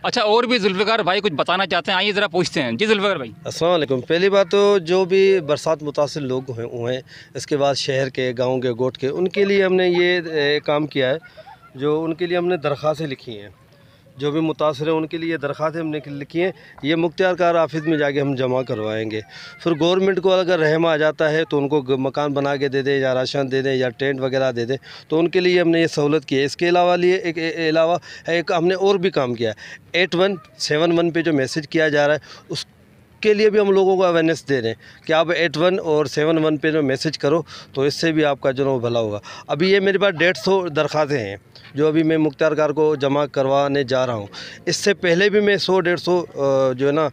अच्छा, और भी जुल्फ़िकार भाई कुछ बताना चाहते हैं, आइए ज़रा पूछते हैं। जी जुल्फ़िकार भाई। अस्सलाम वालेकुम। पहली बात तो जो भी बरसात मुतासिर लोग हुए हैं, इसके बाद शहर के, गांव के, गोट के, उनके लिए हमने ये काम किया है। जो उनके लिए हमने दरख्वास्तें लिखी हैं, जो भी मुतासर हैं उनके लिए दरख्वास्तें हमने लिखी हैं। ये मुख्तियार ऑफिस में जाके हम जमा करवाएंगे। फिर गवर्नमेंट को अगर रहम आ जाता है तो उनको मकान बना के दे दे, या राशन दे दे, या टेंट वगैरह दे दे, तो उनके लिए हमने ये सहूलत की है। इसके अलावा एक हमने और भी काम किया है। 8171 पे जो मैसेज किया जा रहा है उस के लिए भी हम लोगों को अवेयरनेस दे रहे हैं कि आप 81 और 71 पे जो मैसेज करो तो इससे भी आपका जो है भला होगा। अभी ये मेरे पास 150 दरख्वास्तें हैं जो अभी मैं मुख्तियार को जमा करवाने जा रहा हूँ। इससे पहले भी मैं 100-150 जो है ना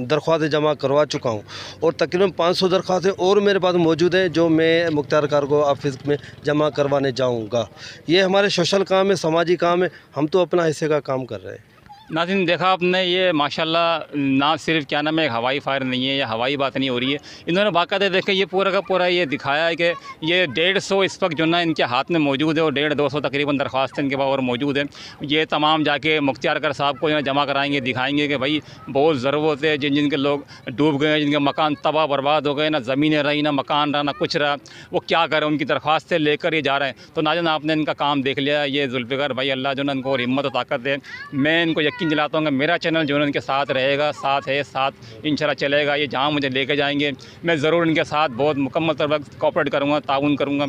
दरख्वास्तें जमा करवा चुका हूँ, और तकरीबन 500 दरख्वास्तें और मेरे पास मौजूद हैं जो मैं मुख्तियार को ऑफिस में जमा करवाने जाऊँगा। ये हमारे सोशल काम है, समाजी काम है, हम तो अपना हिस्से का काम कर रहे हैं। नाज़रीन, देखा आपने, ये माशाल्लाह ना सिर्फ क्या नाम है हवाई फायर नहीं है या हवाई बात नहीं हो रही है, इन्होंने बाकायदा देखे ये पूरा का पूरा ये दिखाया है कि ये 150 इस वक्त जो ना इनके हाथ में मौजूद है, और 150-200 तकरीबन दरख्वास्तें इनके पास और मौजूद है। ये तमाम जाके मुख्तियार साहब को जमा कराएंगे, दिखाएंगे कि भाई बहुत ज़रूरत है, जिनके लोग डूब गए, जिनके मकान तबाह बर्बाद हो गए, ना ज़मीनें रही, ना मकान रहा, ना कुछ रहा, वो क्या करें, उनकी दरख्वास्तें लेकर ये जा रहे हैं। तो नाज़रीन, आपने इनका काम देख लिया। ये जुल्फ़िकार भाई, अल्लाह जो ना इनको और हिम्मत और ताकत दे। मैं इनको यकीन दिलाता हूँ कि मेरा चैनल जो है उनके साथ रहेगा, साथ है, साथ इंशाल्लाह चलेगा। ये जहाँ मुझे लेके जाएंगे मैं ज़रूर इनके साथ बहुत मुकम्मल तरह कोऑपरेट करूँगा, ताउन करूँगा।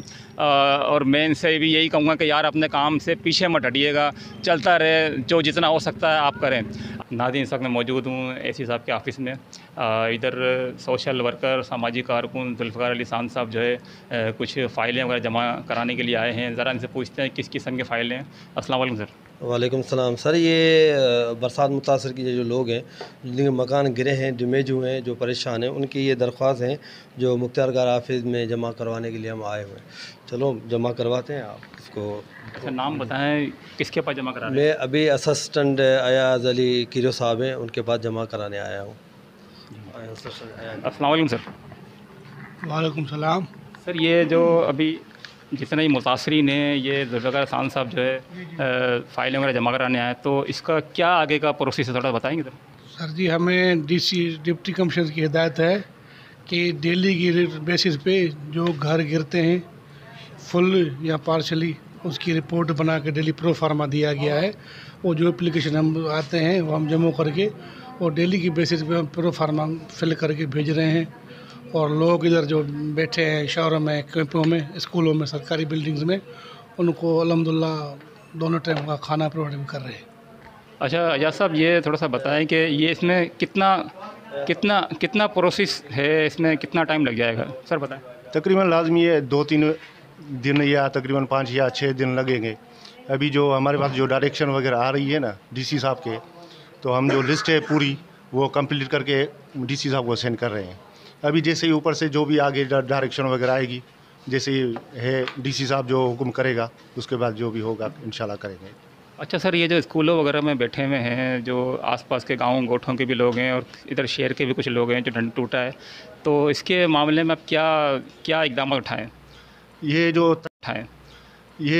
और मैं इनसे भी यही कहूँगा कि यार अपने काम से पीछे मत हटिएगा, चलता रहे, जो जितना हो सकता है आप करें। नाज़रीन, इस वक्त मैं मौजूद हूँ एसी साहब के ऑफ़िस में। इधर सोशल वर्कर, सामाजिक कारकुन जुल्फ़िकार अली सांद साहब जो है कुछ फ़ाइलें वगैरह जमा कराने के लिए आए हैं। ज़रा इनसे पूछते हैं किस किस्म की फ़ाइलें हैं। अस्सलाम वालेकुम सर। वालेकुम सलाम सर। ये बरसात मुतासर की जो लोग हैं, जिनके मकान गिरे हैं, डैमेज हुए हैं, जो परेशान हैं, उनकी ये दरख्वास्त हैं जो मुख्तियार ऑफिस में जमा करवाने के लिए हम आए हुए हैं। चलो जमा करवाते हैं आप इसको। अच्छा, नाम बताएं, किसके पास जमा कराने? मैं अभी असिस्टेंट अयाज अली किरो साहब हैं, उनके पास जमा कराने आया हूँ। अस्सलाम वालेकुम सर। वालेकुम सलाम। सर, ये जो अभी जितने ही मुतासरीन हैं, ये जुल्फ़िकार खान साहब जो है फ़ाइलें वगैरह जमा कराने आए, तो इसका क्या आगे का प्रोसेस है, थोड़ा बताएंगे सर? सर जी, हमें डिप्टी कमिश्नर की हिदायत है कि डेली की बेसिस पे जो घर गिरते हैं फुल या पार्शली, उसकी रिपोर्ट बना के डेली प्रो फार्मा दिया गया है। वो जो एप्लीकेशन हम आते हैं वो हम जमा करके और डेली की बेसिस पे हम प्रो फार्मा फिल करके भेज रहे हैं। और लोग इधर जो बैठे हैं शहरों में, कैंपों में, स्कूलों में, सरकारी बिल्डिंग्स में, उनको अल्हम्दुलिल्लाह दोनों टाइम का खाना प्रोवाइड कर रहे हैं। अच्छा अजाज साहब, ये थोड़ा सा बताएं कि ये इसमें कितना कितना कितना प्रोसेस है, इसमें कितना टाइम लग जाएगा सर, बताएं। तकरीबन लाजमी है 2-3 दिन या तकरीबन 5 या 6 दिन लगेंगे। अभी जो हमारे पास जो डायरेक्शन वगैरह आ रही है ना डीसी साहब के, तो हम जो लिस्ट है पूरी वो कंप्लीट करके डीसी साहब को सेंड कर रहे हैं। अभी जैसे ही ऊपर से जो भी आगे डायरेक्शन वगैरह आएगी, जैसे है डीसी साहब जो हुक्म करेगा, उसके बाद जो भी होगा इंशाल्लाह करेंगे। अच्छा सर, ये जो स्कूलों वगैरह में बैठे हुए हैं, जो आसपास के गाँव गोठों के भी लोग हैं और इधर शहर के भी कुछ लोग हैं जो ढंड टूटा है, तो इसके मामले में आप क्या क्या इकदाम उठाएँ? ये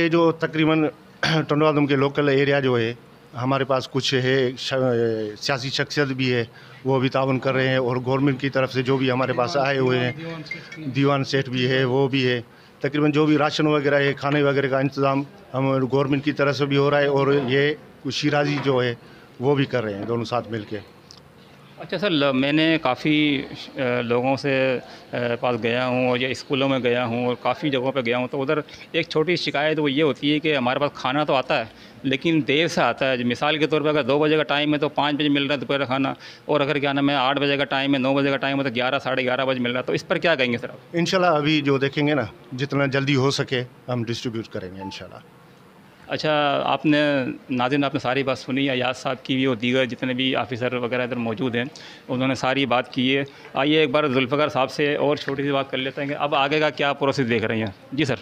जो तकरीबन टंडवादम के लोकल एरिया जो है, हमारे पास कुछ है सियासी शख्सियत भी है, वो भी ताउन कर रहे हैं। और गवर्नमेंट की तरफ से जो भी हमारे पास आए हुए हैं, दीवान सेठ भी है, वो भी है। तकरीबन जो भी राशन वगैरह है, खाने वगैरह का इंतज़ाम हम गवर्नमेंट की तरफ से भी हो रहा है, और ये शिराजी जो है वो भी कर रहे हैं, दोनों साथ मिल के। अच्छा सर, मैंने काफ़ी लोगों से पास गया हूँ और ये स्कूलों में गया हूँ और काफ़ी जगहों पे गया हूँ, तो उधर एक छोटी शिकायत वो ये होती है कि हमारे पास खाना तो आता है लेकिन देर से आता है। मिसाल के तौर पे अगर 2 बजे का टाइम है तो 5 बजे मिल रहा है दोपहर का खाना, और अगर क्या नाम है 8 बजे का टाइम है, 9 बजे का टाइम है तो 11 साढ़े 11 बजे मिल रहा है। तो इस पर क्या कहेंगे सर आप? इंशाल्लाह अभी जो देखेंगे ना, जितना जल्दी हो सके हम डिस्ट्रीब्यूट करेंगे इंशाल्लाह। अच्छा, आपने नाज़रीन आपने सारी बात सुनी, अयाज साहब की भी और दीगर जितने भी ऑफिसर वगैरह इधर मौजूद हैं, उन्होंने सारी बात की है। आइए एक बार जुल्फ़िकार साहब से और छोटी सी बात कर लेते हैं कि अब आगे का क्या प्रोसेस देख रहे हैं। जी सर।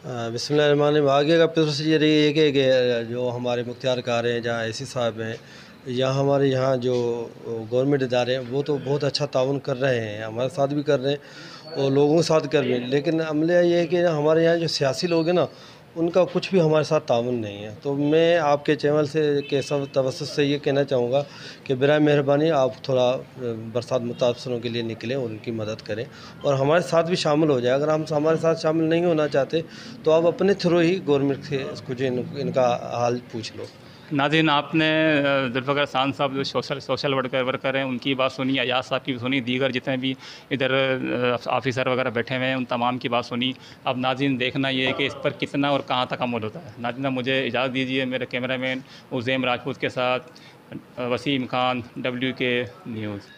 बिस्मिल्लाहिर्रहमानिर्रहीम। आगे का प्रोसीजर ये है कि जो हमारे मुख्तियार कार हैं, जहाँ एसी साहब हैं, या हमारे यहाँ जो गवर्नमेंट इदारे हैं, वो तो बहुत अच्छा ताउन कर रहे हैं, हमारे साथ भी कर रहे हैं और लोगों के साथ कर रहे हैं। लेकिन अमले ये है कि हमारे यहाँ जो सियासी लोग हैं ना, उनका कुछ भी हमारे साथ ताउन नहीं है। तो मैं आपके चैनल से के सब तवज्जुह से ये कहना चाहूँगा कि बिराए मेहरबानी आप थोड़ा बरसात मुतासरों के लिए निकलें और उनकी मदद करें और हमारे साथ भी शामिल हो जाए। अगर हम हमारे साथ शामिल नहीं होना चाहते तो आप अपने थ्रू ही गवर्नमेंट से इसको जो इनका हाल पूछ लो। नाज़रीन, आपने ज़ुल्फ़िकार खान साहब जो सोशल वर्कर हैं उनकी बात सुनी, अयाज साहब की भी सुनी, दीगर जितने भी इधर ऑफिसर वगैरह बैठे हुए हैं उन तमाम की बात सुनी। अब नाज़रीन देखना ये है कि इस पर कितना और कहाँ तक अमल होता है। नाज़रीन, मुझे इजाज़त दीजिए, मेरे कैमरामैन उज़ैम राजपूत के साथ वसीम खान, WK न्यूज़।